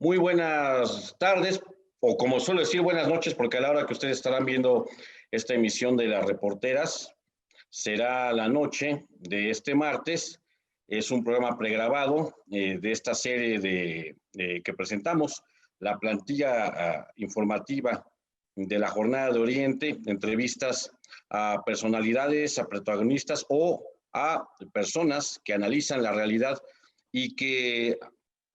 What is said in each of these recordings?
Muy buenas tardes, o como suelo decir, buenas noches, porque a la hora que ustedes estarán viendo esta emisión de las reporteras, será la noche de este martes. Es un programa pregrabado de esta serie que presentamos, la plantilla informativa de la Jornada de Oriente, entrevistas a personalidades, a protagonistas o a personas que analizan la realidad y que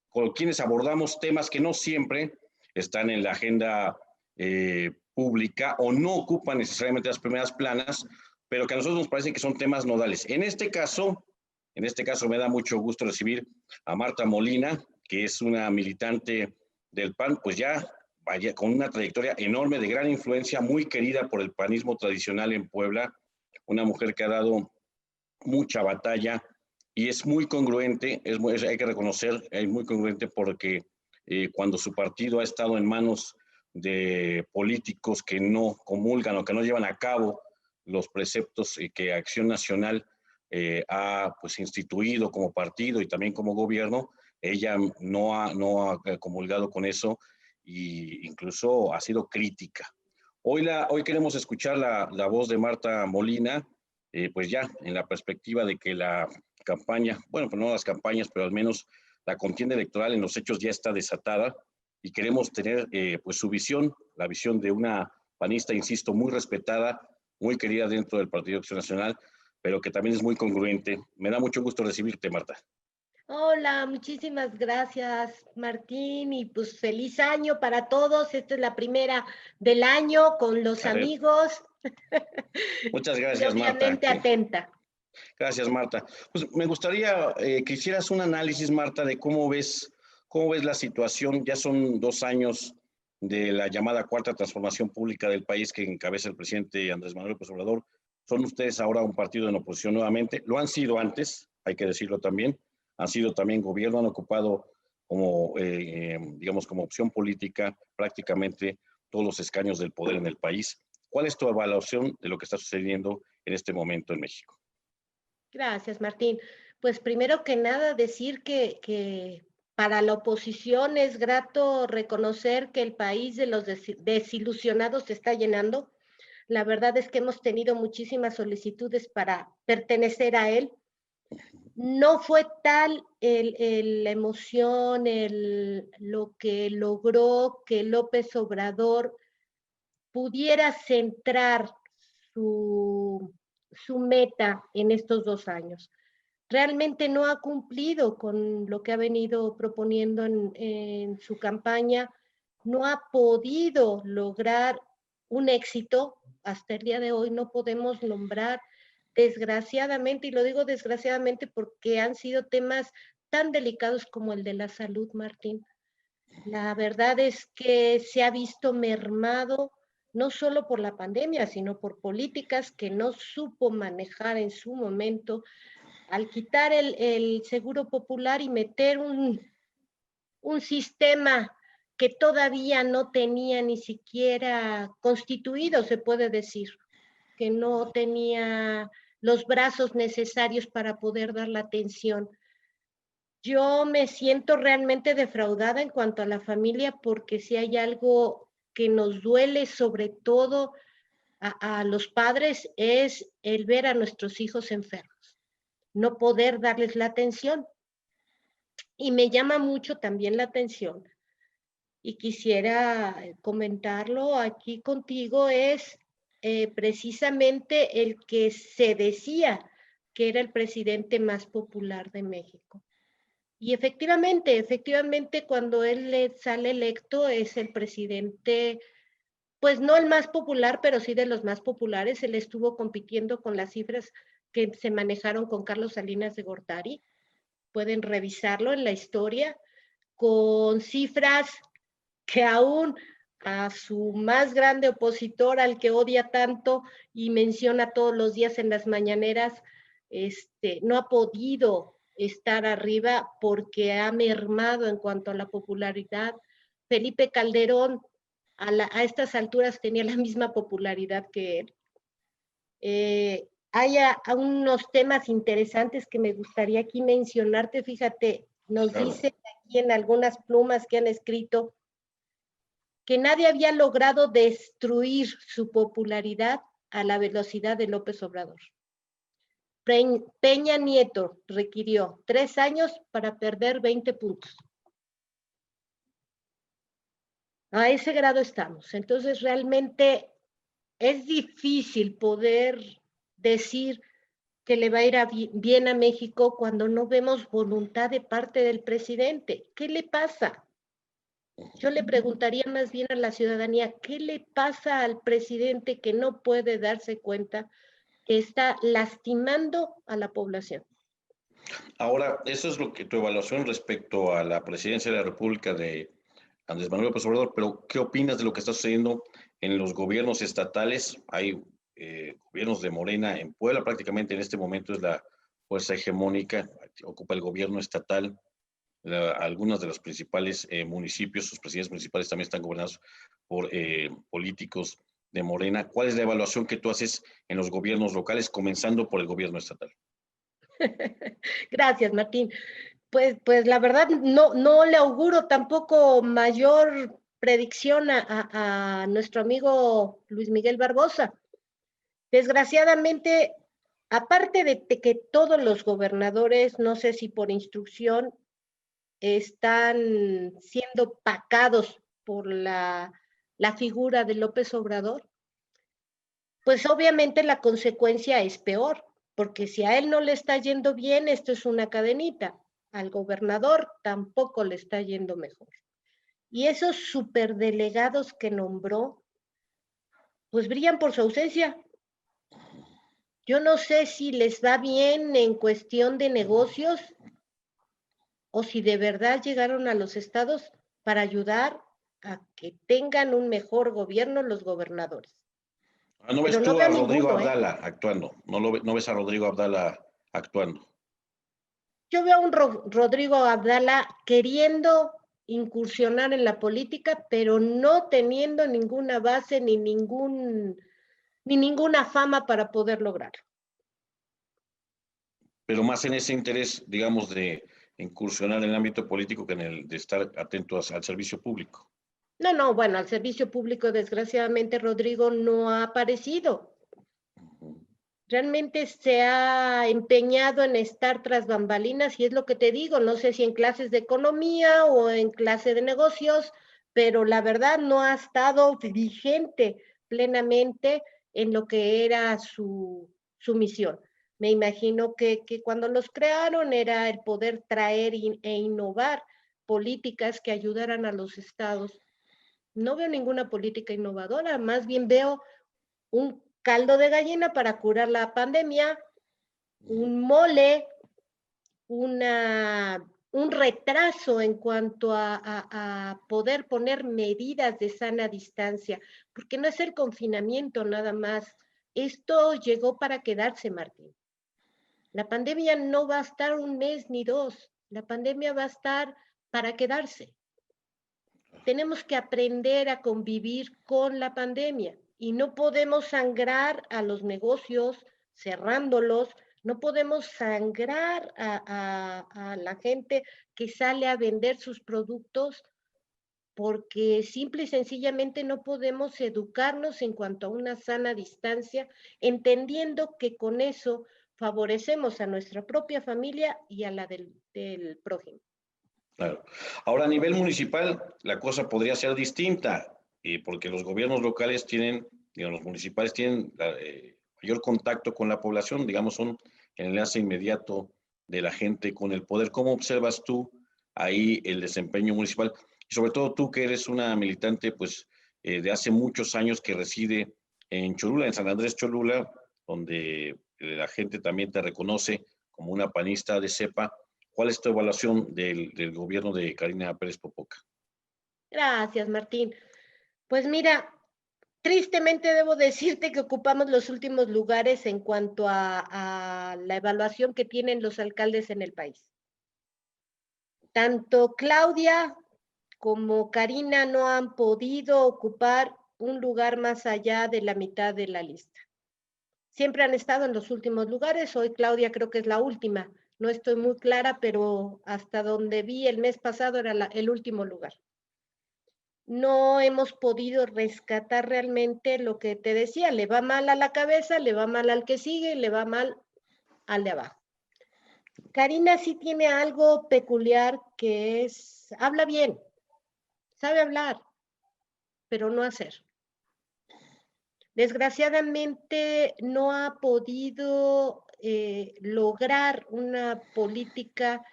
con quienes abordamos temas que no siempre están en la agenda pública o no ocupan necesariamente las primeras planas, pero que a nosotros nos parece que son temas nodales. En este caso me da mucho gusto recibir a Marta Molina, que es una militante del PAN, pues ya vaya, con una trayectoria enorme, de gran influencia, muy querida por el panismo tradicional en Puebla, una mujer que ha dado mucha batalla y es muy congruente, hay que reconocer, es muy congruente porque cuando su partido ha estado en manos de políticos que no comulgan o que no llevan a cabo los preceptos que Acción Nacional ha pues instituido como partido y también como gobierno, ella no ha comulgado con eso e incluso ha sido crítica. Hoy queremos escuchar la voz de Marta Molina, pues ya en la perspectiva de que la campaña, bueno, pues no las campañas, pero al menos la contienda electoral en los hechos ya está desatada y queremos tener pues su visión, la visión de una panista, insisto, muy respetada, muy querida dentro del Partido Acción Nacional, pero que también es muy congruente. Me da mucho gusto recibirte, Marta. Hola, muchísimas gracias, Martín, y pues feliz año para todos. Esta es la primera del año con los A ver, amigos muchas y gracias, Marta. obviamente atenta. Gracias, Marta. Pues me gustaría que hicieras un análisis, Marta, de cómo ves la situación. Ya son 2 años de la llamada cuarta transformación pública del país que encabeza el presidente Andrés Manuel López Obrador. Son ustedes ahora un partido en oposición nuevamente. Lo han sido antes, hay que decirlo también. Han sido también gobierno, han ocupado digamos, como opción política prácticamente todos los escaños del poder en el país. ¿Cuál es tu evaluación de lo que está sucediendo en este momento en México? Gracias, Martín. Pues primero que nada decir que para la oposición es grato reconocer que el país de los desilusionados se está llenando. La verdad es que hemos tenido muchísimas solicitudes para pertenecer a él. No fue tal la emoción, lo que logró que López Obrador pudiera centrar su, su meta en estos 2 años. Realmente no ha cumplido con lo que ha venido proponiendo en su campaña, no ha podido lograr un éxito. Hasta el día de hoy no podemos nombrar, desgraciadamente, y lo digo desgraciadamente porque han sido temas tan delicados como el de la salud, Martín. La verdad es que se ha visto mermado no solo por la pandemia, sino por políticas que no supo manejar en su momento al quitar el seguro popular y meter un sistema que todavía no tenía ni siquiera constituido, se puede decir, que no tenía los brazos necesarios para poder dar la atención. Yo me siento realmente defraudada en cuanto a la familia porque si hay algo que nos duele sobre todo a los padres es el ver a nuestros hijos enfermos, no poder darles la atención. Y me llama mucho también la atención y quisiera comentarlo aquí contigo es precisamente el que se decía que era el presidente más popular de México. Y efectivamente, cuando él sale electo es el presidente, pues no el más popular, pero sí de los más populares. Él estuvo compitiendo con las cifras que se manejaron con Carlos Salinas de Gortari. Pueden revisarlo en la historia, con cifras que aún a su más grande opositor, al que odia tanto y menciona todos los días en las mañaneras, no ha podido estar arriba porque ha mermado en cuanto a la popularidad. Felipe Calderón a estas alturas tenía la misma popularidad que él. Hay unos temas interesantes que me gustaría aquí mencionarte. Fíjate, Nos Claro. dice aquí en algunas plumas que han escrito que nadie había logrado destruir su popularidad a la velocidad de López Obrador. Peña Nieto requirió 3 años para perder 20 puntos. A ese grado estamos. Entonces, realmente es difícil poder decir que le va a ir bien a México cuando no vemos voluntad de parte del presidente. ¿Qué le pasa? Yo le preguntaría más bien a la ciudadanía, ¿qué le pasa al presidente que no puede darse cuenta que está lastimando a la población? Ahora, eso es lo que tu evaluación respecto a la presidencia de la República de Andrés Manuel López Obrador, pero ¿qué opinas de lo que está sucediendo en los gobiernos estatales? Hay gobiernos de Morena en Puebla, prácticamente en este momento es la fuerza hegemónica, ocupa el gobierno estatal, algunos de los principales municipios, sus presidentes municipales también están gobernados por políticos de Morena. ¿Cuál es la evaluación que tú haces en los gobiernos locales, comenzando por el gobierno estatal? Gracias, Martín. Pues la verdad no le auguro tampoco mayor predicción a nuestro amigo Luis Miguel Barbosa. Desgraciadamente, aparte de que todos los gobernadores, no sé si por instrucción, están siendo pacados por la figura de López Obrador, pues obviamente la consecuencia es peor, porque si a él no le está yendo bien, esto es una cadenita. Al gobernador tampoco le está yendo mejor. Y esos superdelegados que nombró, pues brillan por su ausencia. Yo no sé si les va bien en cuestión de negocios o si de verdad llegaron a los estados para ayudar a que tengan un mejor gobierno los gobernadores. ¿No ves Pero no tú a veo Rodrigo ninguno, ¿eh? Abdala actuando? ¿No ves a Rodrigo Abdala actuando? Yo veo a un Rodrigo Abdala queriendo incursionar en la política, pero no teniendo ninguna base ni ninguna fama para poder lograrlo. Pero más en ese interés, digamos, de incursionar en el ámbito político que en el de estar atentos al servicio público. No, bueno, al servicio público, desgraciadamente, Rodrigo no ha aparecido. Realmente se ha empeñado en estar tras bambalinas y es lo que te digo, no sé si en clases de economía o en clase de negocios, pero la verdad no ha estado vigente plenamente en lo que era su misión. Me imagino que cuando los crearon era el poder traer e innovar políticas que ayudaran a los estados. No veo ninguna política innovadora, más bien veo un caldo de gallina para curar la pandemia, un mole, un retraso en cuanto a poder poner medidas de sana distancia, porque no es el confinamiento nada más. Esto llegó para quedarse, Martín. La pandemia no va a estar un mes ni dos, la pandemia va a estar para quedarse. Tenemos que aprender a convivir con la pandemia y no podemos sangrar a los negocios cerrándolos, no podemos sangrar a la gente que sale a vender sus productos porque simple y sencillamente no podemos educarnos en cuanto a una sana distancia, entendiendo que con eso favorecemos a nuestra propia familia y a la del prójimo. Claro. Ahora, a nivel municipal, la cosa podría ser distinta, porque los gobiernos locales tienen, digamos, los municipales tienen mayor contacto con la población, digamos, son el enlace inmediato de la gente con el poder. ¿Cómo observas tú ahí el desempeño municipal? Y sobre todo tú que eres una militante, pues, de hace muchos años que reside en Cholula, en San Andrés Cholula, donde la gente también te reconoce como una panista de cepa. ¿Cuál es tu evaluación del gobierno de Karina Pérez Popoca? Gracias, Martín. Pues mira, tristemente debo decirte que ocupamos los últimos lugares en cuanto a la evaluación que tienen los alcaldes en el país. Tanto Claudia como Karina no han podido ocupar un lugar más allá de la mitad de la lista. Siempre han estado en los últimos lugares, hoy Claudia creo que es la última No estoy muy clara, pero hasta donde vi el mes pasado era el último lugar. No hemos podido rescatar realmente lo que te decía, le va mal a la cabeza, le va mal al que sigue, le va mal al de abajo. Karina sí tiene algo peculiar que es, habla bien, sabe hablar, pero no hacer. Desgraciadamente no ha podido lograr una política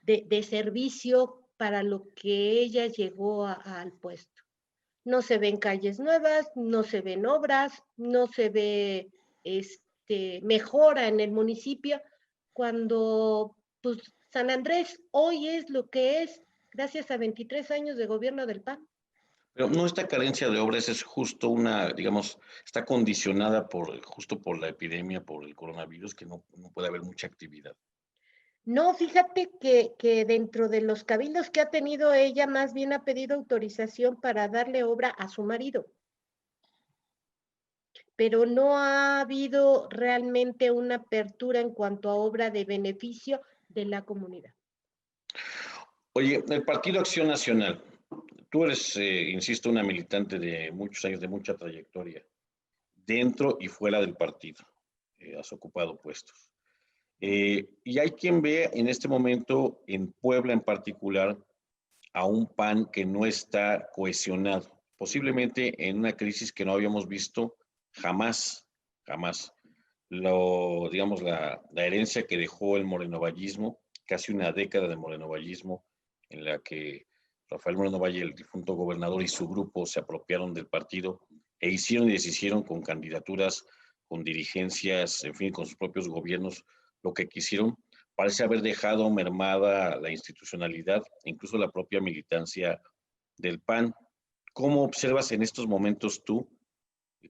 de servicio para lo que ella llegó al puesto. No se ven calles nuevas, no se ven obras, no se ve mejora en el municipio, cuando pues, San Andrés hoy es lo que es gracias a 23 años de gobierno del PAN. Pero no, esta carencia de obras es justo una, digamos, está condicionada justo por la epidemia, por el coronavirus, que no puede haber mucha actividad. No, fíjate que dentro de los cabildos que ha tenido ella, más bien ha pedido autorización para darle obra a su marido. Pero no ha habido realmente una apertura en cuanto a obra de beneficio de la comunidad. Oye, el Partido Acción Nacional, tú eres, insisto, una militante de muchos años, de mucha trayectoria, dentro y fuera del partido. Has ocupado puestos. Y hay quien ve en este momento, en Puebla en particular, a un PAN que no está cohesionado, posiblemente en una crisis que no habíamos visto jamás, jamás. Digamos, la herencia que dejó el morenovallismo, casi una década de morenovallismo, en la que Rafael Moreno Valle, el difunto gobernador, y su grupo se apropiaron del partido e hicieron y deshicieron con candidaturas, con dirigencias, en fin, con sus propios gobiernos, lo que quisieron. Parece haber dejado mermada la institucionalidad, incluso la propia militancia del PAN. ¿Cómo observas en estos momentos tú,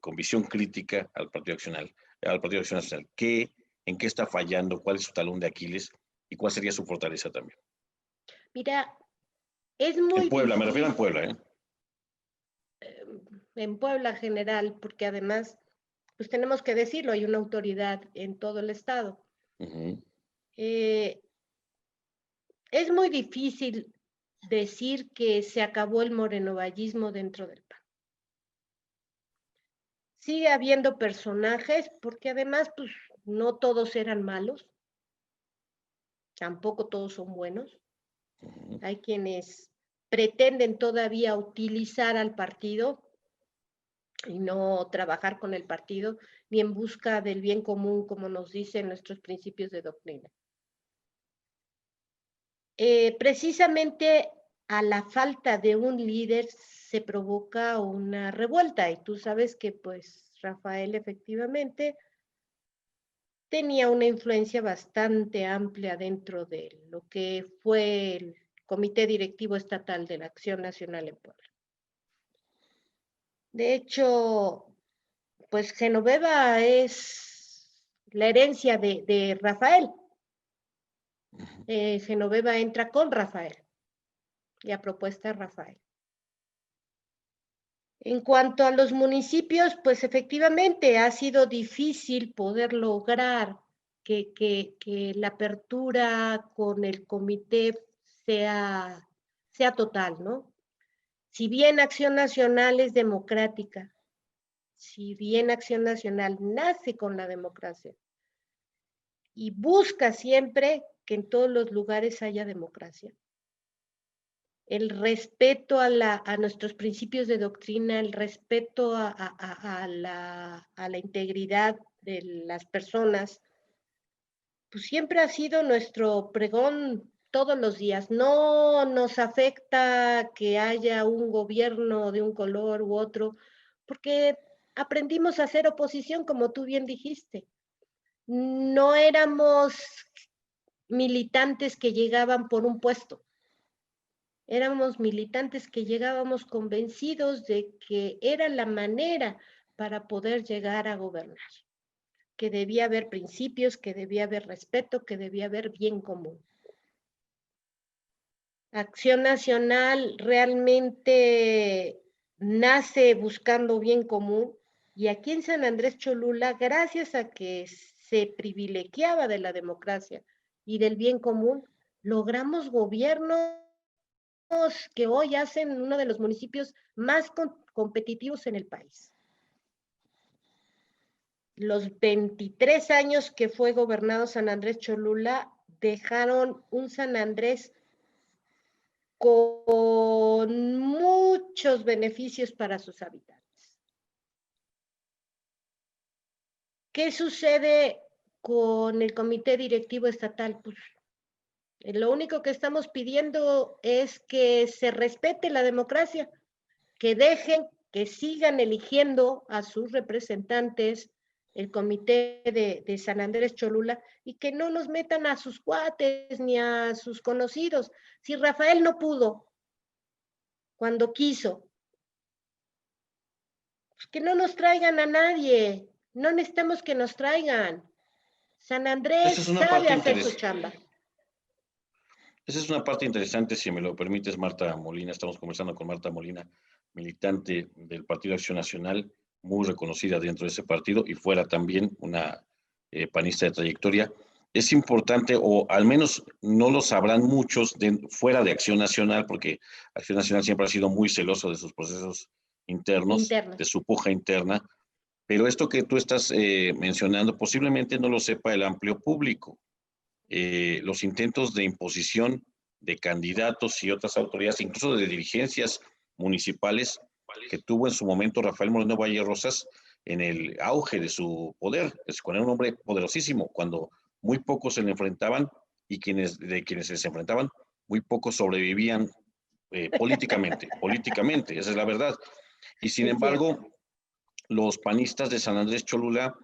con visión crítica al Partido Acción Nacional? ¿En qué está fallando? ¿Cuál es su talón de Aquiles? ¿Y cuál sería su fortaleza también? Mira, es muy En Puebla, difícil. me refiero en Puebla, ¿eh? En Puebla general, porque además, pues tenemos que decirlo, hay una autoridad en todo el estado. Es muy difícil decir que se acabó el morenovallismo dentro del PAN. Sigue habiendo personajes, porque además, pues, no todos eran malos, tampoco todos son buenos. Hay quienes pretenden todavía utilizar al partido y no trabajar con el partido, ni en busca del bien común, como nos dicen nuestros principios de doctrina. Precisamente a la falta de un líder se provoca una revuelta, y tú sabes que pues Rafael efectivamente tenía una influencia bastante amplia dentro de lo que fue el Comité Directivo Estatal de la Acción Nacional en Puebla. De hecho, pues Genoveva es la herencia de Rafael. Genoveva entra con Rafael y a propuesta de Rafael. En cuanto a los municipios, pues efectivamente ha sido difícil poder lograr que la apertura con el comité sea total, ¿no? Si bien Acción Nacional es democrática, si bien Acción Nacional nace con la democracia y busca siempre que en todos los lugares haya democracia, el respeto a nuestros principios de doctrina, el respeto a la integridad de las personas, pues siempre ha sido nuestro pregón todos los días. No nos afecta que haya un gobierno de un color u otro, porque aprendimos a hacer oposición, como tú bien dijiste. No éramos militantes que llegaban por un puesto. Éramos militantes que llegábamos convencidos de que era la manera para poder llegar a gobernar, que debía haber principios, que debía haber respeto, que debía haber bien común. Acción Nacional realmente nace buscando bien común, y aquí en San Andrés Cholula, gracias a que se privilegiaba de la democracia y del bien común, logramos gobiernos que hoy hacen uno de los municipios más competitivos en el país. Los 23 años que fue gobernado San Andrés Cholula dejaron un San Andrés con muchos beneficios para sus habitantes. ¿Qué sucede con el comité directivo estatal? Pues lo único que estamos pidiendo es que se respete la democracia, que dejen, que sigan eligiendo a sus representantes, el comité de San Andrés Cholula, y que no nos metan a sus cuates ni a sus conocidos. Si Rafael no pudo cuando quiso, pues que no nos traigan a nadie, no necesitamos que nos traigan. San Andrés Esa es una sabe parte hacer su interesante. chamba. Esa es una parte interesante, si me lo permites, Marta Molina. Estamos conversando con Marta Molina, militante del Partido Acción Nacional, muy reconocida dentro de ese partido y fuera también una panista de trayectoria. Es importante, o al menos no lo sabrán muchos fuera de Acción Nacional, porque Acción Nacional siempre ha sido muy celoso de sus procesos internos, de su puja interna, pero esto que tú estás mencionando posiblemente no lo sepa el amplio público. Los intentos de imposición de candidatos y otras autoridades, incluso de dirigencias municipales, que tuvo en su momento Rafael Moreno Valle Rosas en el auge de su poder, con un hombre poderosísimo, cuando muy pocos se le enfrentaban y de quienes se enfrentaban, muy pocos sobrevivían políticamente, esa es la verdad. Y sin embargo, los panistas de San Andrés Cholula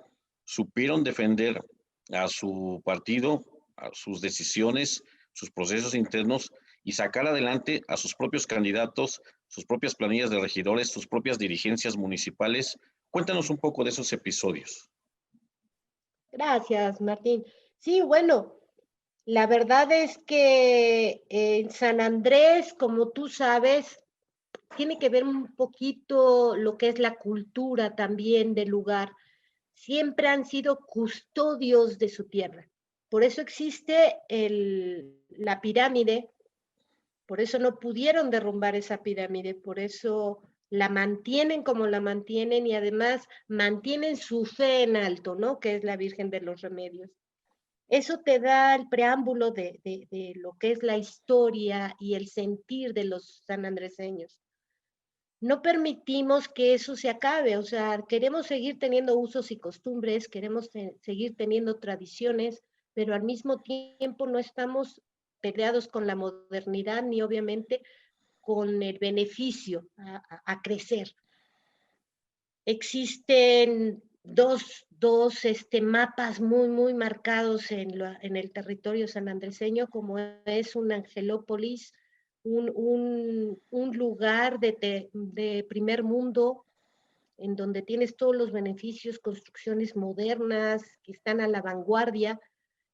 supieron defender a su partido, a sus decisiones, sus procesos internos y sacar adelante a sus propios candidatos, sus propias planillas de regidores, sus propias dirigencias municipales. Cuéntanos un poco de esos episodios. Gracias, Martín. Sí, bueno, la verdad es que en San Andrés, como tú sabes, tiene que ver un poquito lo que es la cultura también del lugar. Siempre han sido custodios de su tierra. Por eso existe la pirámide, por eso no pudieron derrumbar esa pirámide, por eso la mantienen como la mantienen y además mantienen su fe en alto, ¿no? Que es la Virgen de los Remedios. Eso te da el preámbulo de lo que es la historia y el sentir de los sanandreseños. No permitimos que eso se acabe, o sea, queremos seguir teniendo usos y costumbres, queremos seguir teniendo tradiciones, pero al mismo tiempo no estamos peleados con la modernidad ni obviamente con el beneficio a crecer. Existen dos mapas muy marcados en el territorio sanandreseño, como es un Angelópolis, un lugar de primer mundo, en donde tienes todos los beneficios, construcciones modernas que están a la vanguardia,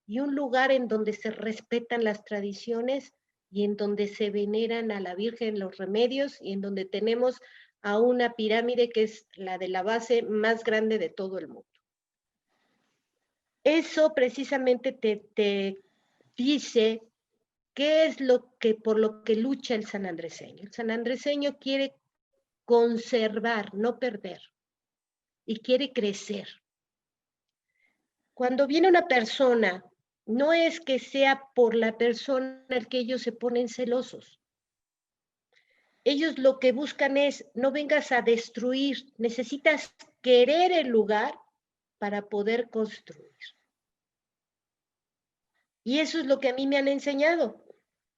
y un lugar en donde se respetan las tradiciones y en donde se veneran a la Virgen los Remedios y en donde tenemos a una pirámide que es la de la base más grande de todo el mundo. Eso precisamente te dice qué es por lo que lucha el sanandreseño. El sanandreseño quiere conservar, no perder, y quiere crecer. Cuando viene una persona, no es que sea por la persona el que ellos se ponen celosos. Ellos lo que buscan es, no vengas a destruir, necesitas querer el lugar para poder construir. Y eso es lo que a mí me han enseñado.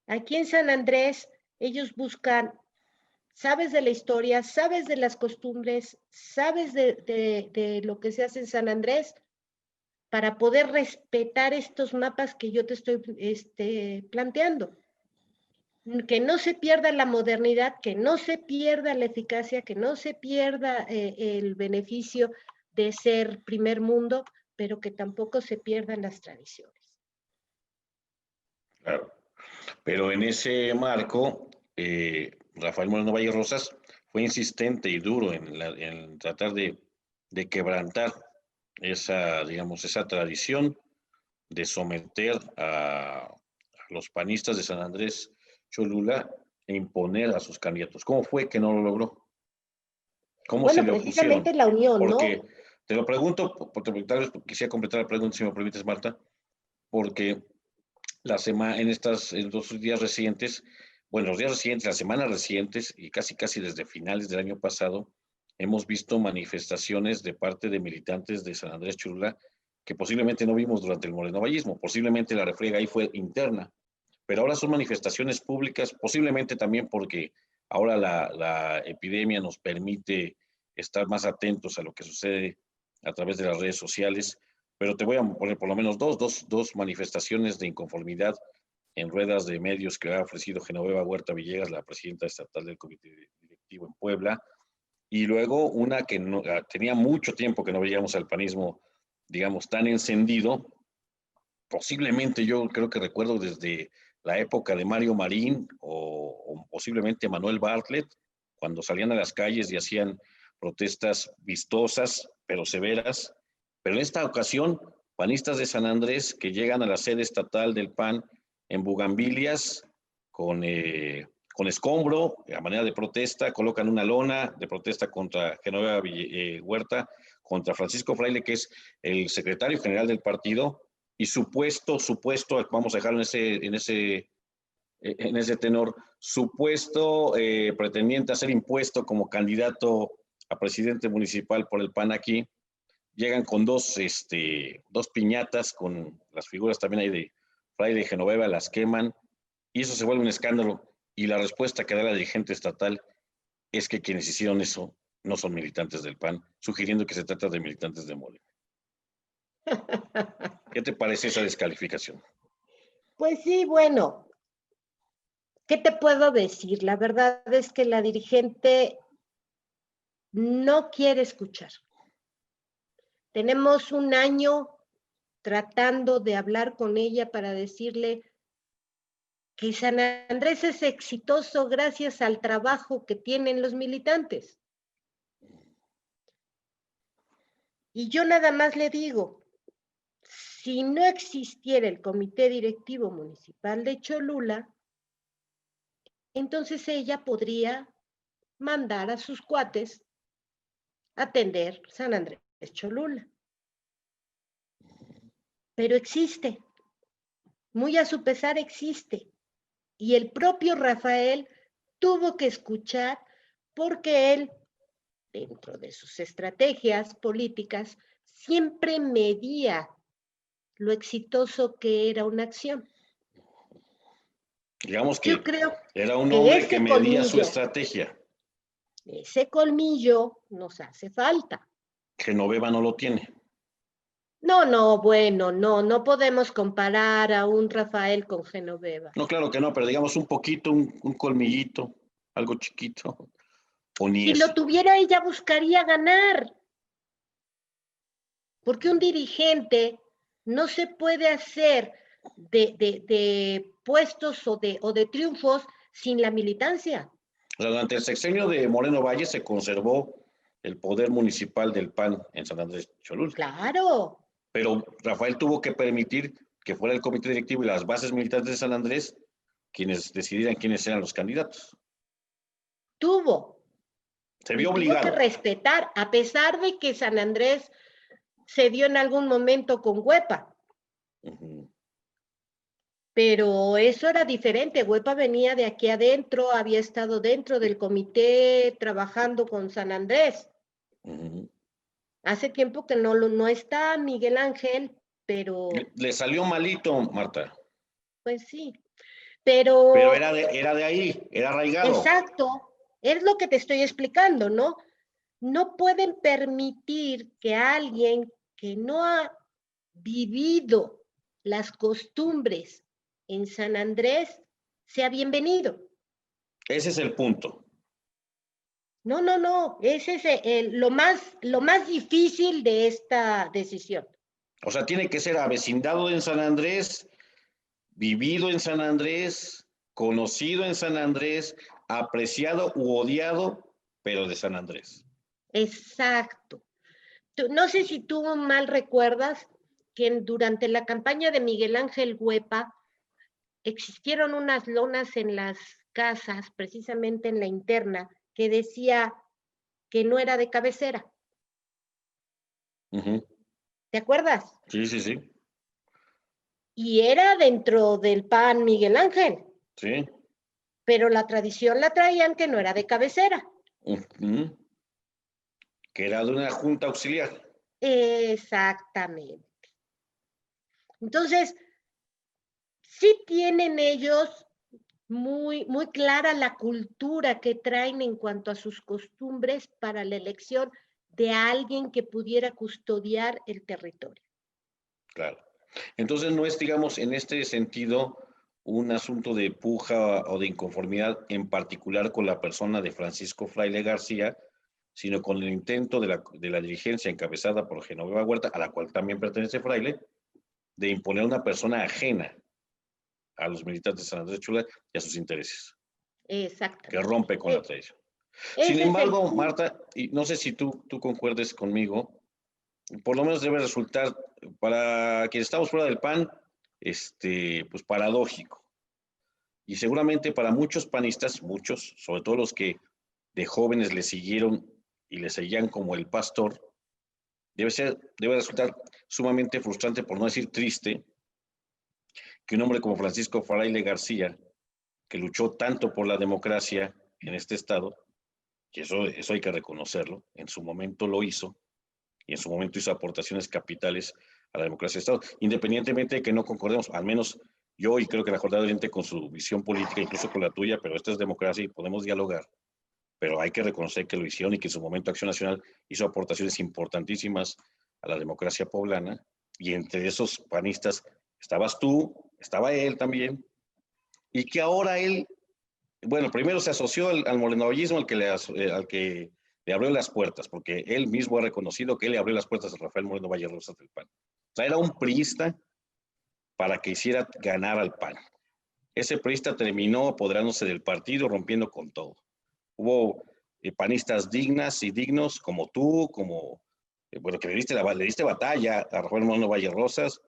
Aquí en San Andrés, ellos buscan, sabes de la historia, sabes de las costumbres, sabes de lo que se hace en San Andrés, para poder respetar estos mapas que yo te estoy planteando. Que no se pierda la modernidad, que no se pierda la eficacia, que no se pierda el beneficio de ser primer mundo, pero que tampoco se pierdan las tradiciones. Claro. Pero en ese marco, Rafael Moreno Valle Rosas fue insistente y duro en tratar de quebrantar esa, digamos, esa tradición de someter a los panistas de San Andrés Cholula e imponer a sus candidatos. ¿Cómo fue que no lo logró? ¿Cómo se Bueno, le opusieron? precisamente la unión, ¿no? Porque te lo pregunto, porque tal vez quisiera completar la pregunta, si me permites, Marta, porque en los días recientes, bueno, los días recientes, las semanas recientes y casi desde finales del año pasado, hemos visto manifestaciones de parte de militantes de San Andrés Cholula que posiblemente no vimos durante el morenovallismo, posiblemente la refriega ahí fue interna, pero ahora son manifestaciones públicas, posiblemente también porque ahora la epidemia nos permite estar más atentos a lo que sucede a través de las redes sociales, pero te voy a poner por lo menos dos manifestaciones de inconformidad en ruedas de medios que ha ofrecido Genoveva Huerta Villegas, la presidenta estatal del Comité Directivo en Puebla, y luego una que no, tenía mucho tiempo que no veíamos al panismo, digamos, tan encendido, posiblemente yo creo que recuerdo desde la época de Mario Marín o posiblemente Manuel Bartlett, cuando salían a las calles y hacían protestas vistosas, pero severas. Pero en esta ocasión, panistas de San Andrés que llegan a la sede estatal del PAN en bugambilias con escombro, a manera de protesta, colocan una lona de protesta contra Genoveva Huerta, contra Francisco Fraile, que es el secretario general del partido, y supuesto, vamos a dejarlo en ese tenor, supuesto pretendiente a ser impuesto como candidato a presidente municipal por el PAN aquí, llegan con dos piñatas con las figuras también ahí de Fraile y Genoveva, las queman, y eso se vuelve un escándalo. Y la respuesta que da la dirigente estatal es que quienes hicieron eso no son militantes del PAN, sugiriendo que se trata de militantes de Morena. ¿Qué te parece esa descalificación? Pues sí, bueno, ¿qué te puedo decir? La verdad es que la dirigente no quiere escuchar. Tenemos un año tratando de hablar con ella para decirle que San Andrés es exitoso gracias al trabajo que tienen los militantes. Y yo nada más le digo, si no existiera el Comité Directivo Municipal de Cholula, entonces ella podría mandar a sus cuates a atender San Andrés Cholula. Pero existe, muy a su pesar existe. Y el propio Rafael tuvo que escuchar porque él, dentro de sus estrategias políticas, siempre medía lo exitoso que era una acción. Digamos que Yo creo era un que hombre que medía su estrategia. ese colmillo nos hace falta. Genoveva no lo tiene. No, bueno, no podemos comparar a un Rafael con Genoveva. No, claro que no, pero digamos un poquito, un colmillito, algo chiquito, o ni Si lo eso. tuviera, ella buscaría ganar. Porque un dirigente no se puede hacer de puestos o de triunfos sin la militancia. O sea, durante el sexenio de Moreno Valle se conservó el poder municipal del PAN en San Andrés Cholula. Claro. Pero Rafael tuvo que permitir que fuera el comité directivo y las bases militares de San Andrés quienes decidieran quiénes eran los candidatos. Tuvo. Se Y vio tuvo que obligado. respetar, a pesar de que San Andrés se dio en algún momento con Huepa. Pero eso era diferente. Huepa venía de aquí adentro, había estado dentro del comité trabajando con San Andrés. Hace tiempo que no está Miguel Ángel, pero Le salió malito, Marta. pues sí. Pero Pero era de ahí, era arraigado. exacto, es lo que te estoy explicando, ¿no? No pueden permitir que alguien que no ha vivido las costumbres en San Andrés sea bienvenido. Ese es el punto. No, ese es lo más difícil de esta decisión. O sea, tiene que ser avecindado en San Andrés, vivido en San Andrés, conocido en San Andrés, apreciado u odiado, pero de San Andrés. Exacto. No sé si tú mal recuerdas, que durante la campaña de Miguel Ángel Huepa existieron unas lonas en las casas, precisamente en la interna, que decía que no era de cabecera. ¿Te acuerdas? Sí, sí, sí. Y era dentro del PAN Miguel Ángel. Sí. Pero la tradición la traían que no era de cabecera. Que era de una junta auxiliar. Exactamente. Entonces, sí tienen ellos muy, muy clara la cultura que traen en cuanto a sus costumbres para la elección de alguien que pudiera custodiar el territorio. Claro. Entonces no es, digamos, en este sentido, un asunto de puja o de inconformidad en particular con la persona de Francisco Fraile García, sino con el intento de la dirigencia encabezada por Genoveva Huerta, a la cual también pertenece Fraile, de imponer una persona ajena a los militantes de San Andrés Cholula y a sus intereses, que Exactamente. rompe con la tradición. Sin Ese es el embargo, punto. Marta, y no sé si tú concuerdes conmigo, por lo menos debe resultar, para quienes estamos fuera del PAN, pues paradójico. Y seguramente para muchos panistas, muchos, sobre todo los que de jóvenes le siguieron y le seguían como el pastor, debe resultar sumamente frustrante, por no decir triste, que un hombre como Francisco Fraile García, que luchó tanto por la democracia en este estado, y eso hay que reconocerlo, en su momento lo hizo, y en su momento hizo aportaciones capitales a la democracia del Estado, independientemente de que no concordemos, al menos yo y creo que la Jornada de Oriente con su visión política, incluso con la tuya, pero esta es democracia y podemos dialogar, pero hay que reconocer que lo hicieron y que en su momento Acción Nacional hizo aportaciones importantísimas a la democracia poblana, y entre esos panistas estabas tú, estaba él también, y que ahora él, bueno, primero se asoció al morenovallismo al que le abrió las puertas, porque él mismo ha reconocido que él le abrió las puertas a Rafael Moreno Valle Rosas del PAN. O sea, era un priista para que hiciera ganar al PAN. Ese priista terminó apoderándose del partido, rompiendo con todo. Hubo panistas dignas y dignos como tú, bueno, que le diste batalla a Rafael Moreno Valle Rosas,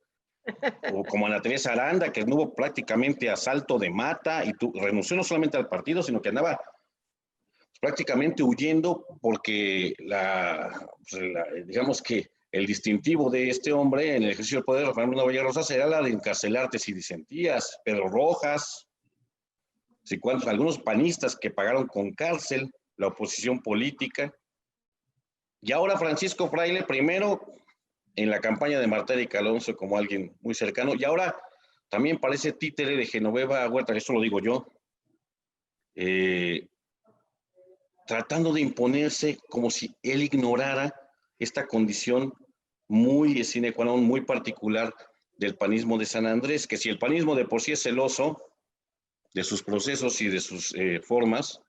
o como Ana Teresa Aranda, que no hubo prácticamente asalto de mata y tú renunció no solamente al partido, sino que andaba prácticamente huyendo porque digamos que el distintivo de este hombre en el ejercicio del poder, Rafael Moreno Valle Rosas, era la de encarcelarte si disentías. Pedro Rojas, algunos panistas que pagaron con cárcel la oposición política. Y ahora Francisco Fraile, primero en la campaña de Marta Erika Alonso como alguien muy cercano, y ahora también parece títere de Genoveva Huerta, eso lo digo yo, tratando de imponerse como si él ignorara esta condición muy sine qua non, muy particular del panismo de San Andrés, que si el panismo de por sí es celoso de sus procesos y de sus formas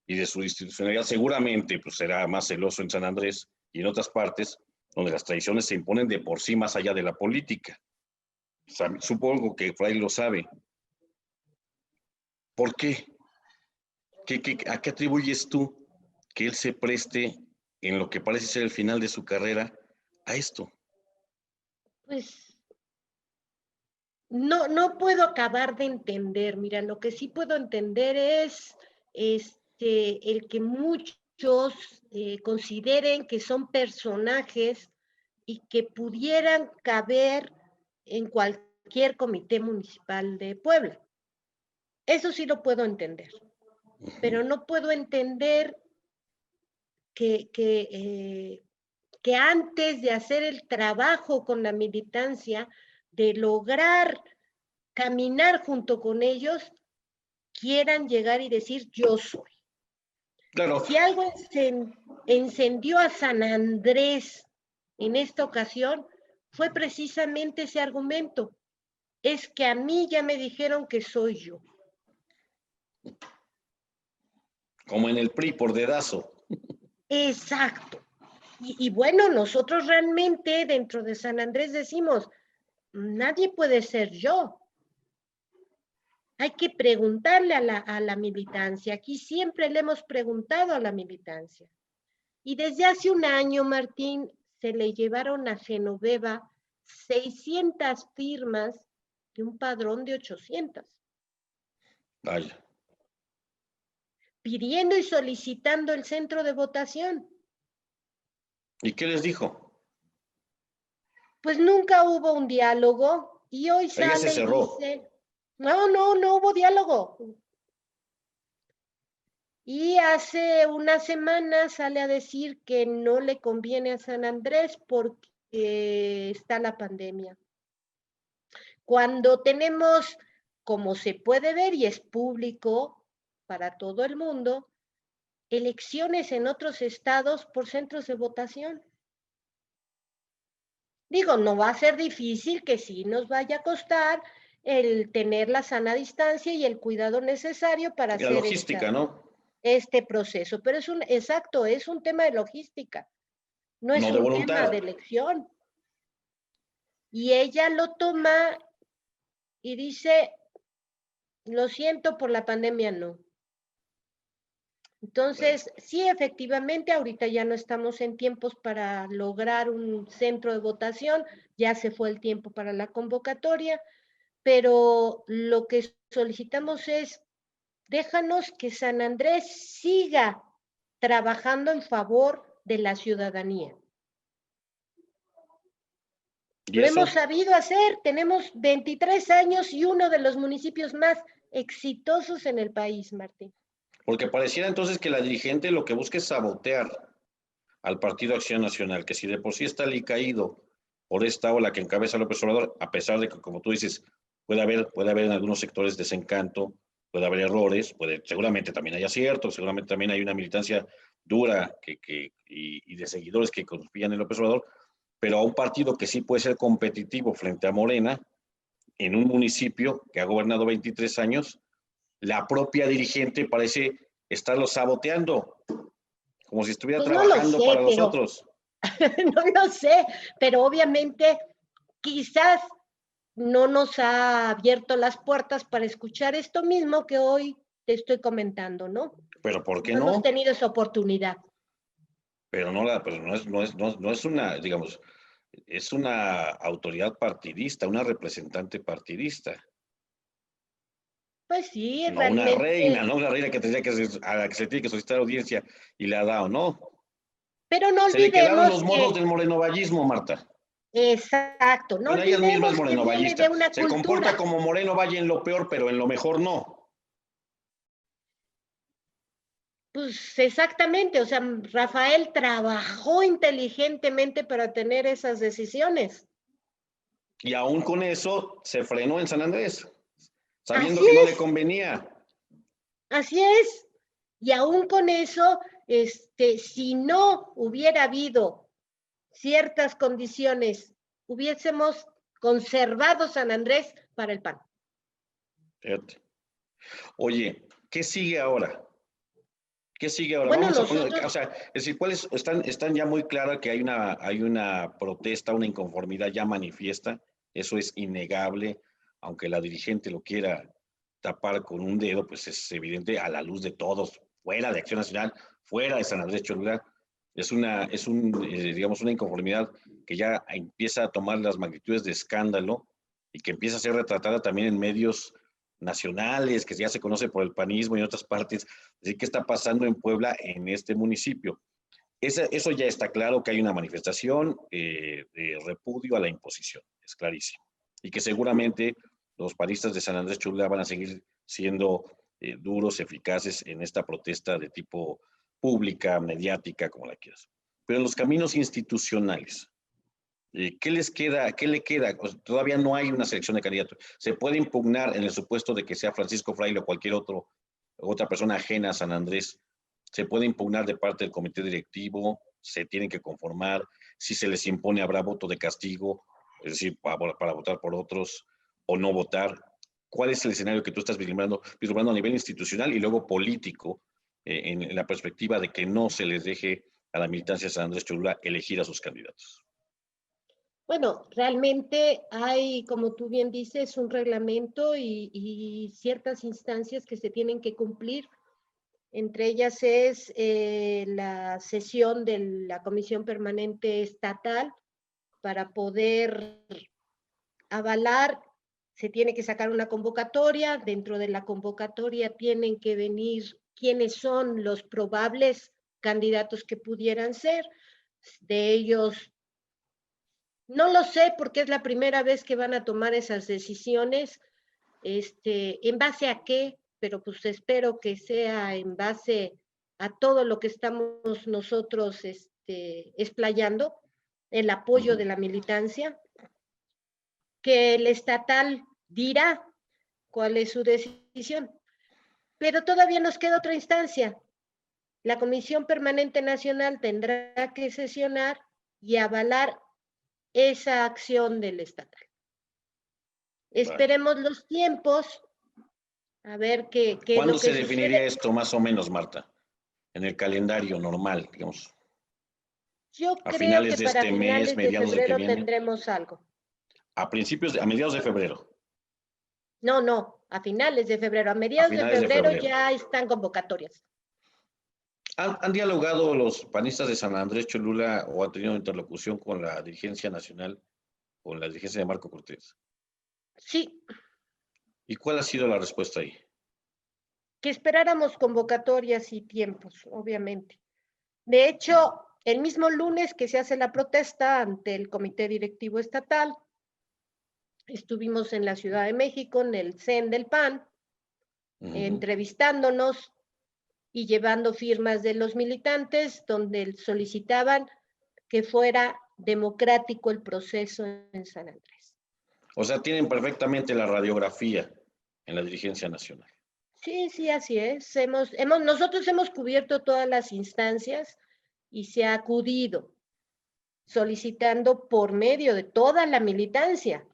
y de su institucionalidad, seguramente pues, será más celoso en San Andrés y en otras partes donde las tradiciones se imponen de por sí más allá de la política. Supongo que Fray lo sabe. ¿Por qué? ¿A qué atribuyes tú que él se preste en lo que parece ser el final de su carrera a esto? Pues no puedo acabar de entender. Mira, lo que sí puedo entender es el que muchos consideren que son personajes y que pudieran caber en cualquier comité municipal de Puebla. Eso sí lo puedo entender, pero no puedo entender que antes de hacer el trabajo con la militancia, de lograr caminar junto con ellos, quieran llegar y decir yo soy. Claro. Si algo encendió a San Andrés en esta ocasión, fue precisamente ese argumento. Es que a mí ya me dijeron que soy yo. Como en el PRI, por dedazo. Exacto. Y bueno, nosotros realmente dentro de San Andrés decimos, nadie puede ser yo. Hay que preguntarle a la militancia. Aquí siempre le hemos preguntado a la militancia. Y desde hace un año, Martín, se le llevaron a Genoveva 600 firmas de un padrón de 800. Vaya. Pidiendo y solicitando el centro de votación. ¿Y qué les dijo? Pues nunca hubo un diálogo y hoy Ella se sale y cerró. dice, no hubo diálogo. Y hace una semana sale a decir que no le conviene a San Andrés porque está la pandemia. Cuando tenemos, como se puede ver y es público para todo el mundo, elecciones en otros estados por centros de votación. Digo, no va a ser difícil que sí nos vaya a costar el tener la sana distancia y el cuidado necesario para La hacer logística, ¿no? este proceso. Pero exacto, es un tema de logística, no es No de un tema voluntad. de elección. Y ella lo toma y dice, lo siento por la pandemia, no. Entonces, sí, efectivamente, ahorita ya no estamos en tiempos para lograr un centro de votación, ya se fue el tiempo para la convocatoria, pero lo que solicitamos es, déjanos que San Andrés siga trabajando en favor de la ciudadanía. ¿Y Lo hemos eso? sabido hacer, tenemos 23 años y uno de los municipios más exitosos en el país, Martín. Porque pareciera entonces que la dirigente lo que busca es sabotear al Partido Acción Nacional, que si de por sí está alicaído por esta ola que encabeza López Obrador, a pesar de que, como tú dices, puede haber en algunos sectores desencanto, puede haber errores, seguramente también hay aciertos, seguramente también hay una militancia dura y de seguidores que confían en López Obrador, pero a un partido que sí puede ser competitivo frente a Morena, en un municipio que ha gobernado 23 años, la propia dirigente parece estarlo saboteando, como si estuviera Pues no lo trabajando para sé, los pero otros. no lo sé, pero obviamente quizás no nos ha abierto las puertas para escuchar esto mismo que hoy te estoy comentando, ¿no? Pero ¿por qué No hemos no? tenido esa oportunidad. Pero no es una, digamos, es una autoridad partidista, una representante partidista, Pues sí, no una reina, realmente, no una reina a la que se tiene que solicitar audiencia y le ha dado, no. pero no Se le quedaron los olvidemos modos que, del morenovallismo, Marta. exacto, no Bueno, ellas mismas olvidemos que viene de morenovallistas. una Se comporta cultura. como Moreno Valle en lo peor, pero en lo mejor no. Pues exactamente, o sea, Rafael trabajó inteligentemente para tener esas decisiones. Y aún con eso se frenó en San Andrés, sabiendo Así que no le es, convenía. así es. Y aún con eso, si no hubiera habido ciertas condiciones, hubiésemos conservado San Andrés para el PAN. Fíjate. Oye, ¿qué sigue ahora? ¿Qué sigue ahora? Bueno, Vamos a poner, o nosotros, sea, es decir, están ya muy claras que hay una protesta, una inconformidad ya manifiesta, eso es innegable, aunque la dirigente lo quiera tapar con un dedo, pues es evidente a la luz de todos, fuera de Acción Nacional, fuera de San Andrés Cholula, digamos, una inconformidad que ya empieza a tomar las magnitudes de escándalo y que empieza a ser retratada también en medios nacionales, que ya se conoce por el panismo y en otras partes. Decir, ¿qué está pasando en Puebla, en este municipio? Eso ya está claro, que hay una manifestación de repudio a la imposición, es clarísimo. Y que seguramente los panistas de San Andrés Cholula van a seguir siendo duros, eficaces en esta protesta de tipo pública, mediática, como la quieras. Pero en los caminos institucionales, ¿qué les queda? ¿Qué le queda? O sea, todavía no hay una selección de candidatos. Se puede impugnar en el supuesto de que sea Francisco Fraile o cualquier otra persona ajena a San Andrés. Se puede impugnar de parte del comité directivo, se tienen que conformar. Si se les impone, habrá voto de castigo, es decir, para votar por otros o no votar. ¿Cuál es el escenario que tú estás vislumbrando a nivel institucional y luego político en la perspectiva de que no se les deje a la militancia de San Andrés Cholula elegir a sus candidatos? bueno, realmente hay, como tú bien dices, un reglamento y ciertas instancias que se tienen que cumplir. Entre ellas es la sesión de la Comisión Permanente Estatal, para poder avalar, se tiene que sacar una convocatoria. Dentro de la convocatoria tienen que venir quiénes son los probables candidatos que pudieran ser. De ellos, no lo sé porque es la primera vez que van a tomar esas decisiones. ¿En base a qué? Pero pues espero que sea en base a todo lo que estamos nosotros explayando, el apoyo de la militancia, que el estatal dirá cuál es su decisión. Pero todavía nos queda otra instancia. La Comisión Permanente Nacional tendrá que sesionar y avalar esa acción del estatal. Esperemos los tiempos, a ver qué es lo que ¿Cuándo se sucede. definiría esto más o menos, Marta? En el calendario normal, digamos. Yo A creo finales que de para este mes, finales de mediados del que febrero viene. tendremos algo. A mediados de febrero. No, a finales de febrero. A A mediados de finales de febrero febrero. ya están convocatorias. ¿Han dialogado los panistas de San Andrés Cholula o han tenido interlocución con la dirigencia nacional, con la dirigencia de Marco Cortés? Sí, ¿Y cuál ha sido la respuesta ahí? que esperáramos convocatorias y tiempos, obviamente. De hecho, el mismo lunes que se hace la protesta ante el Comité Directivo Estatal, estuvimos en la Ciudad de México, en el CEN del PAN, entrevistándonos y llevando firmas de los militantes donde solicitaban que fuera democrático el proceso en San Andrés. O sea, tienen perfectamente la radiografía en la dirigencia nacional. Sí, así es. Nosotros hemos cubierto todas las instancias y se ha acudido solicitando por medio de toda la militancia,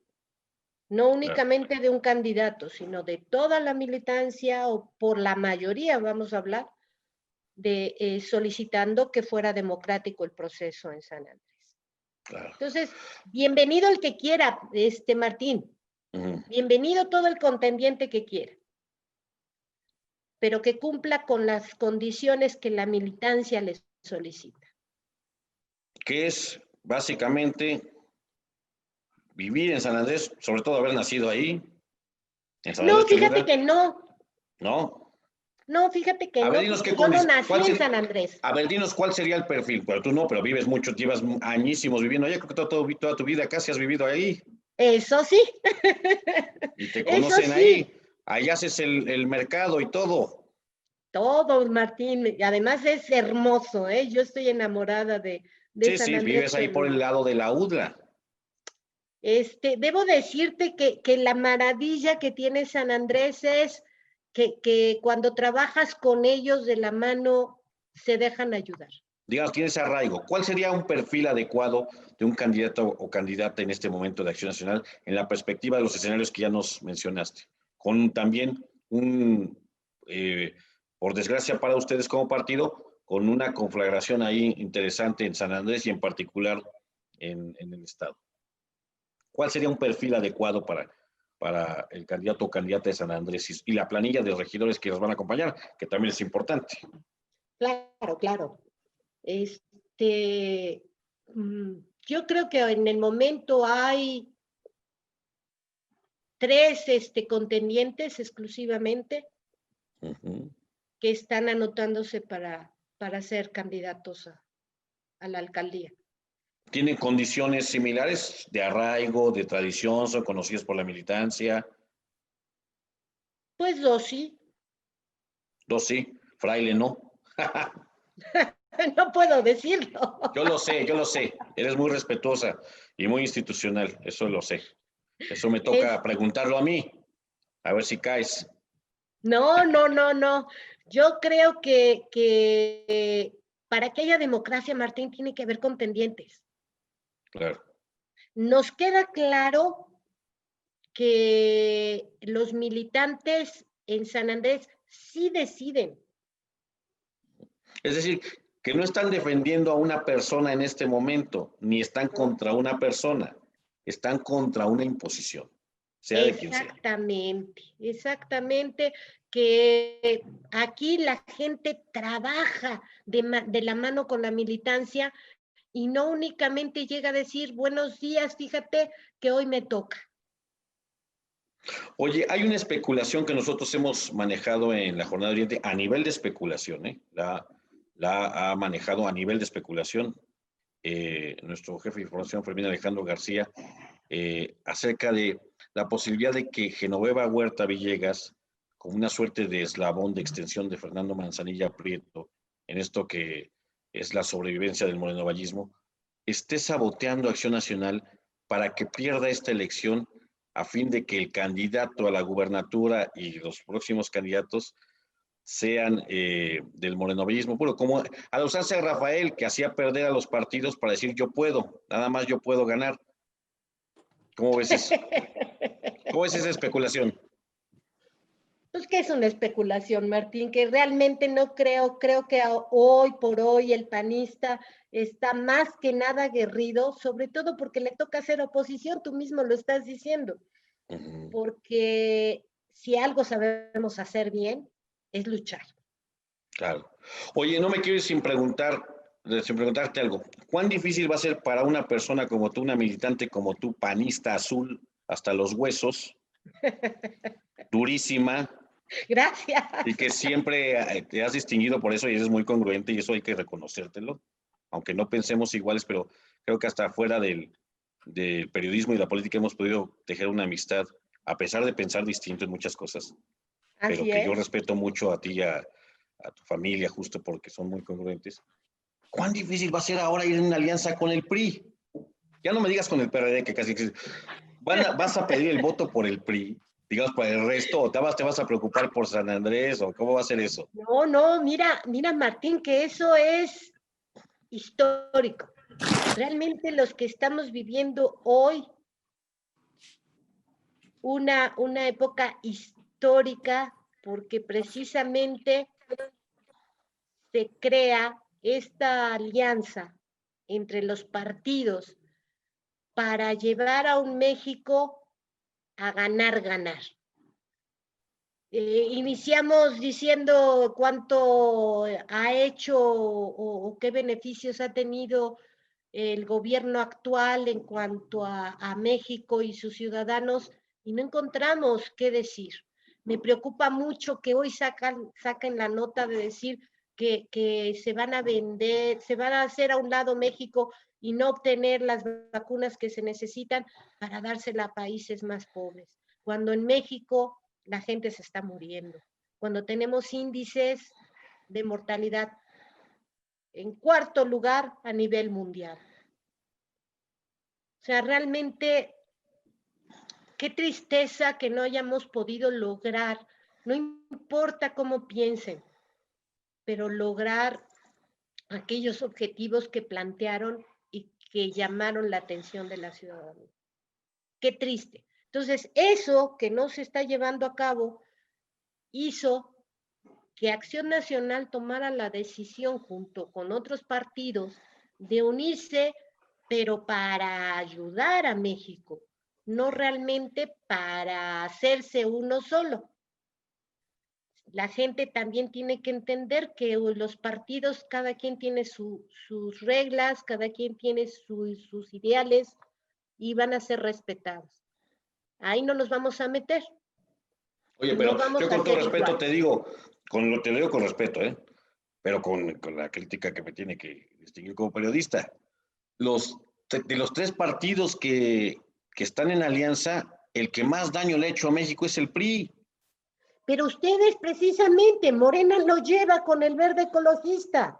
no únicamente de un candidato, sino de toda la militancia o por la mayoría, vamos a hablar, de solicitando que fuera democrático el proceso en San Andrés. Claro. Entonces, bienvenido el que quiera, Martín. Bienvenido todo el contendiente que quiera, pero que cumpla con las condiciones que la militancia les solicita. Que es básicamente vivir en San Andrés, sobre todo haber nacido ahí. En San Andrés No, fíjate Cholula. que no. ¿No? No, fíjate que A ver, no, dinos porque qué yo no condición. nací en San Andrés. A ver, dinos cuál sería el perfil. Pero tú no, pero vives mucho, llevas añísimos viviendo allá. Creo que toda tu vida casi has vivido ahí. Eso sí. Y te Eso conocen sí. ahí. Ahí haces el mercado y todo. Todo, Martín. Y además es hermoso, ¿eh? Yo estoy enamorada de San Andrés. Vives ahí por el lado de la UDLA. Debo decirte que la maravilla que tiene San Andrés es que cuando trabajas con ellos de la mano se dejan ayudar. Digamos, tienes arraigo. ¿Cuál sería un perfil adecuado de un candidato o candidata en este momento de Acción Nacional en la perspectiva de los escenarios que ya nos mencionaste? Con también por desgracia para ustedes como partido, con una conflagración ahí interesante en San Andrés y en particular en el Estado. ¿Cuál sería un perfil adecuado para el candidato o candidata de San Andrés y la planilla de regidores que los van a acompañar, que también es importante? Claro. Yo creo que en el momento hay 3 contendientes exclusivamente que están anotándose para ser candidatos a la alcaldía. ¿Tienen condiciones similares de arraigo, de tradición, son conocidos por la militancia? Pues 2 sí. 2 sí, Fraile no. No puedo decirlo. Yo lo sé. Eres muy respetuosa y muy institucional, eso lo sé. Eso me toca preguntarlo a mí, a ver si caes. No. Yo creo que para que haya democracia, Martín, tiene que haber contendientes. Claro. Nos queda claro que los militantes en San Andrés sí deciden. Es decir, que no están defendiendo a una persona en este momento, ni están contra una persona, están contra una imposición, sea de quien sea. Exactamente, que aquí la gente trabaja de la mano con la militancia y no únicamente llega a decir buenos días, fíjate que hoy me toca. Oye, hay una especulación que nosotros hemos manejado en la Jornada de Oriente a nivel de especulación, ¿eh? La ha manejado a nivel de especulación nuestro jefe de información, Fermín Alejandro García, acerca de la posibilidad de que Genoveva Huerta Villegas, como una suerte de eslabón de extensión de Fernando Manzanilla Prieto, en esto que es la sobrevivencia del morenovallismo, esté saboteando Acción Nacional para que pierda esta elección a fin de que el candidato a la gubernatura y los próximos candidatos sean del morenovillismo puro, como al usarse a Rafael, que hacía perder a los partidos para decir yo puedo, nada más yo puedo ganar. ¿Cómo ves eso? ¿Cómo ves esa especulación? Pues que es una especulación, Martín, que realmente no creo que hoy por hoy el panista está más que nada aguerrido, sobre todo porque le toca hacer oposición, tú mismo lo estás diciendo, porque si algo sabemos hacer bien, es luchar. Claro. Oye, no me quiero ir sin preguntarte algo. ¿Cuán difícil va a ser para una persona como tú, una militante como tú, panista azul hasta los huesos, durísima, Gracias. y que siempre te has distinguido por eso y eres muy congruente y eso hay que reconocértelo, aunque no pensemos iguales, pero creo que hasta fuera del periodismo y la política hemos podido tejer una amistad, a pesar de pensar distinto en muchas cosas, pero Así que yo es. respeto mucho a ti y a tu familia, justo porque son muy congruentes. ¿Cuán difícil va a ser ahora ir en una alianza con el PRI? Ya no me digas con el PRD, que casi vas a pedir el voto por el PRI, digamos, para el resto, o te vas a preocupar por San Andrés, o cómo va a ser eso. No, mira, Martín, que eso es histórico. Realmente los que estamos viviendo hoy una época histórica porque precisamente se crea esta alianza entre los partidos para llevar a un México a ganar. Iniciamos diciendo cuánto ha hecho o qué beneficios ha tenido el gobierno actual en cuanto a México y sus ciudadanos y no encontramos qué decir. Me preocupa mucho que hoy saquen la nota de decir que se van a vender, se van a hacer a un lado México y no obtener las vacunas que se necesitan para dársela a países más pobres. Cuando en México la gente se está muriendo, cuando tenemos índices de mortalidad en cuarto lugar a nivel mundial. O sea, realmente, qué tristeza que no hayamos podido lograr, no importa cómo piensen, pero lograr aquellos objetivos que plantearon y que llamaron la atención de la ciudadanía. Qué triste. Entonces, eso que no se está llevando a cabo hizo que Acción Nacional tomara la decisión junto con otros partidos de unirse, pero para ayudar a México, no realmente para hacerse uno solo. La gente también tiene que entender que los partidos, cada quien tiene sus reglas, cada quien tiene sus ideales y van a ser respetados. Ahí no nos vamos a meter. Oye, No pero yo vamos a con todo ser respeto igual. te digo, te lo digo con respeto, pero con la crítica que me tiene que distinguir como periodista. De los tres partidos que están en alianza, el que más daño le ha hecho a México es el PRI. Pero ustedes precisamente, Morena lo lleva con el verde ecologista.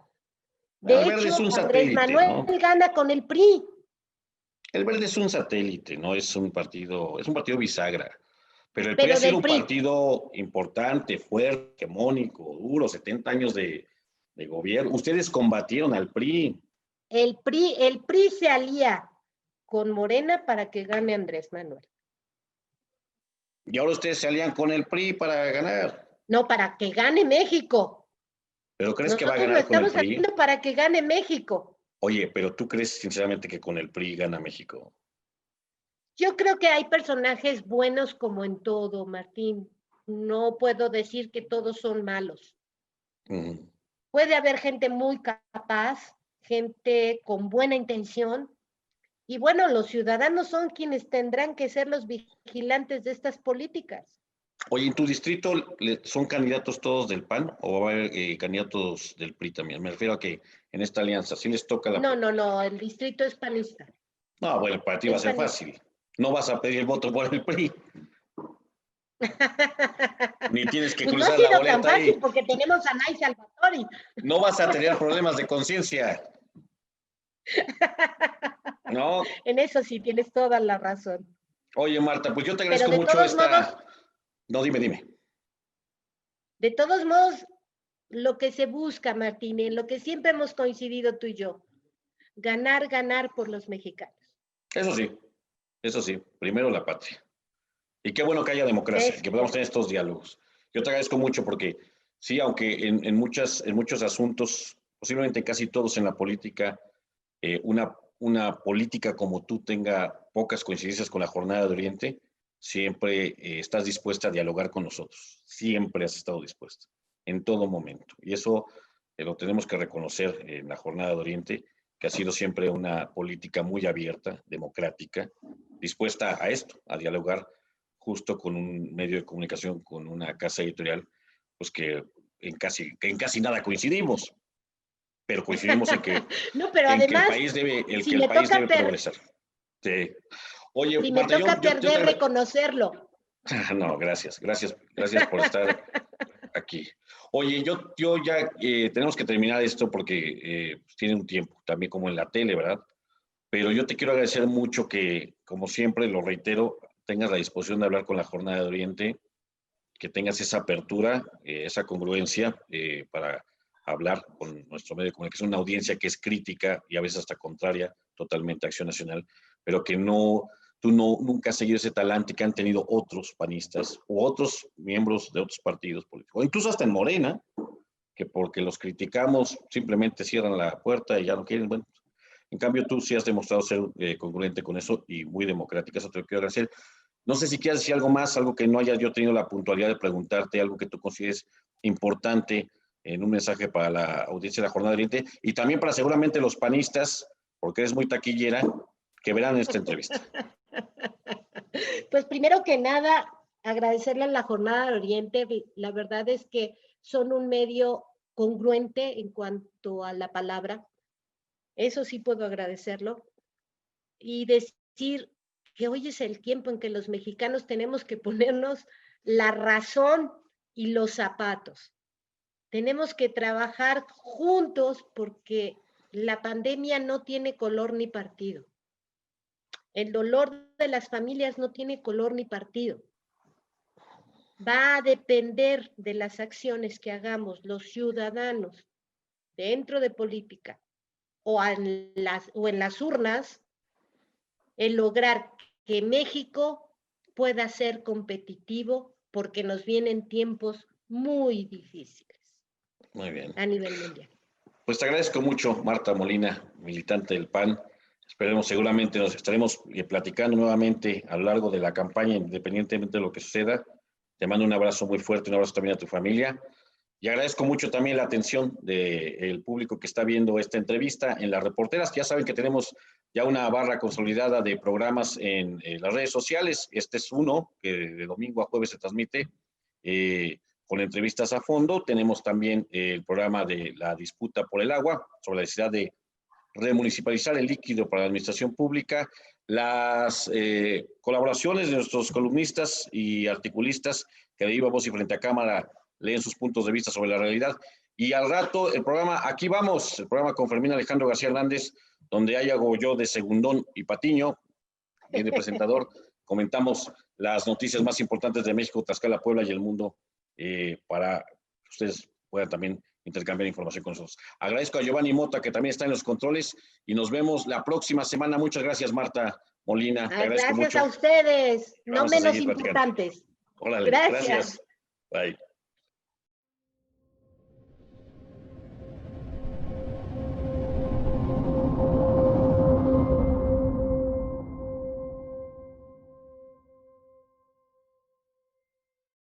Bueno, De el verde es hecho, un Andrés satélite, Manuel ¿no? gana con el PRI. El verde es un satélite, no es un partido bisagra. Pero el PRI ha Pero sido del un PRI. partido importante, fuerte, hegemónico, duro, 70 años de gobierno. Ustedes combatieron al PRI. El PRI se alía con Morena para que gane Andrés Manuel. Y ahora ustedes se alían con el PRI para ganar. No, para que gane México. ¿Pero crees que va a Nosotros lo ganar con el estamos PRI? haciendo para que gane México. Oye, pero ¿tú crees sinceramente que con el PRI gana México? Yo creo que hay personajes buenos como en todo, Martín. No puedo decir que todos son malos. Uh -huh. Puede haber gente muy capaz, gente con buena intención. Y bueno, los ciudadanos son quienes tendrán que ser los vigilantes de estas políticas. Oye, ¿en tu distrito son candidatos todos del PAN o va a haber candidatos del PRI también? Me refiero a que en esta alianza, ¿sí les toca la... No, el distrito es panista. No, bueno, para ti va a ser fácil. No vas a pedir el voto por el PRI. Ni tienes que pues no ha cruzar la sido tan boleta fácil ahí. porque tenemos a Nay Salvatori. No vas a tener problemas de conciencia. No. En eso sí tienes toda la razón. Oye, Marta, pues yo te Pero agradezco de mucho todos esta... modos, No, dime. de todos modos, lo que se busca, Martín, en lo que siempre hemos coincidido tú y yo, ganar por los mexicanos. Eso sí, primero la patria. Y qué bueno que haya democracia, que podamos tener estos diálogos. Yo te agradezco mucho porque sí, aunque en muchos asuntos, posiblemente casi todos en la política, una política como tú tenga pocas coincidencias con la Jornada de Oriente, siempre estás dispuesta a dialogar con nosotros. Siempre has estado dispuesta, en todo momento. Y eso lo tenemos que reconocer en la Jornada de Oriente, que ha sido siempre una política muy abierta, democrática, dispuesta a esto, a dialogar justo con un medio de comunicación, con una casa editorial, pues que en casi nada coincidimos, pero coincidimos en que, no, pero en además, que el país debe, si me país toca debe progresar. Sí. Oye, si Marta, me toca perder, reconocerlo. No, gracias por estar aquí. Oye, yo ya tenemos que terminar esto porque tiene un tiempo, también como en la tele, ¿verdad? Pero yo te quiero agradecer mucho que, como siempre, lo reitero, tengas la disposición de hablar con la Jornada de Oriente, que tengas esa apertura, esa congruencia para hablar con nuestro medio de comunicación, una audiencia que es crítica y a veces hasta contraria totalmente a Acción Nacional, pero que tú nunca has seguido ese talante que han tenido otros panistas u otros miembros de otros partidos políticos, o incluso hasta en Morena, que porque los criticamos simplemente cierran la puerta y ya no quieren. Bueno, en cambio tú sí has demostrado ser congruente con eso y muy democrática, eso te lo quiero agradecer. No sé si quieres decir algo más, algo que no haya yo tenido la puntualidad de preguntarte, algo que tú consideres importante en un mensaje para la audiencia de la Jornada de Oriente y también para seguramente los panistas, porque eres muy taquillera, que verán esta entrevista. Pues primero que nada, agradecerle a la Jornada de Oriente. La verdad es que son un medio congruente en cuanto a la palabra. Eso sí puedo agradecerlo. Y decir que hoy es el tiempo en que los mexicanos tenemos que ponernos la razón y los zapatos. Tenemos que trabajar juntos porque la pandemia no tiene color ni partido. El dolor de las familias no tiene color ni partido. Va a depender de las acciones que hagamos los ciudadanos dentro de política o en las urnas, el lograr que México pueda ser competitivo porque nos vienen tiempos muy difíciles. Muy bien. A nivel mundial. Pues te agradezco mucho, Marta Molina, militante del PAN. Esperemos, seguramente nos estaremos platicando nuevamente a lo largo de la campaña, independientemente de lo que suceda. Te mando un abrazo muy fuerte, un abrazo también a tu familia. Y agradezco mucho también la atención del público que está viendo esta entrevista en las reporteras. Ya saben que tenemos ya una barra consolidada de programas en las redes sociales. Este es uno que de domingo a jueves se transmite con entrevistas a fondo. Tenemos también el programa de la disputa por el agua, sobre la necesidad de remunicipalizar el líquido para la administración pública, las colaboraciones de nuestros columnistas y articulistas que de viva voz y frente a cámara leen sus puntos de vista sobre la realidad. Y al rato el programa Aquí Vamos, el programa con Fermín Alejandro García Hernández, donde ahí hago yo de segundón y Patiño, y de presentador, comentamos las noticias más importantes de México, Tlaxcala, Puebla y el mundo, para que ustedes puedan también intercambiar información con nosotros. Agradezco a Giovanni Mota, que también está en los controles, y nos vemos la próxima semana. Muchas gracias, Marta Molina. Te agradezco gracias mucho. a ustedes, no Vamos a menos seguir platicando. importantes. Órale, gracias. Bye.